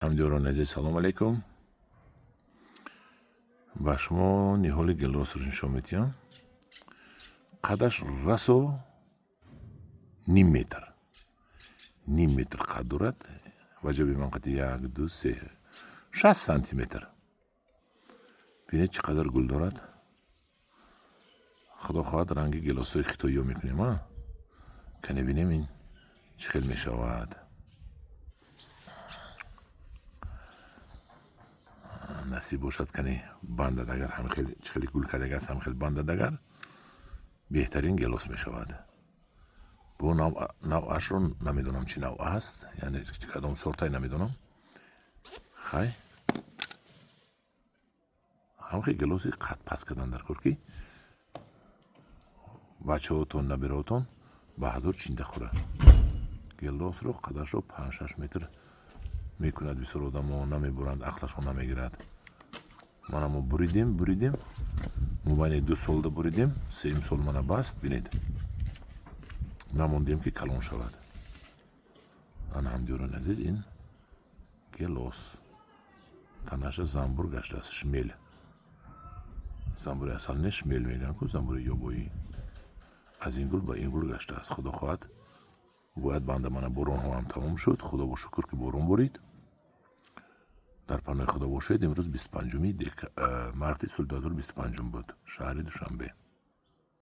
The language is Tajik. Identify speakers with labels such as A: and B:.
A: ҳамдиёрони азиз, салому алайкум. ба шумо ниҳоли гелосро нишон медиҳам. қадаш расо ним метр қад дорад. ваҷаби манқати 1 2 3 6 сантиметр. бинед чӣ қадар гул дорад. худо хоҳад ранги гелосҳои хитоиё мекунем. кане бинем ин чӣ хел мешавад. насиб бошад кане бандад, агар чӣ хеле гул кардагааст, ҳам хел бандад, агар беҳтарин гелос мешавад. бо навъашро намедонам чӣ навъ аст, яъне кадом сортай намедонам. хай ҳамхе гелоси қад паст кардан даркор ки бачаҳотон набираҳотон ба ҳазор чинда хӯра. гелосро қадашро 5-6 метр мекунад. бисёр одамо намебуранд, ақлашон намегирад. мана мо буридем мубайни 2 солда буридем, 3 сол мана баст. бинед намондем ки калон шавад. ана ҳамдиёрони азиз, ин гелос танаша замбур гаштааст. шмел, замбури асал не, шмел мегӯянд ку, замбури ёбоӣ. аз ин гул ба ин гул гаштааст. худо хоҳад бояд банда мана боронҳо ҳам тамом шуд. худо бо шукр ки борон борид. дар паноҳи худо бошед. имрӯз 25 марти соли 2025 буд, шаҳри Душанбе.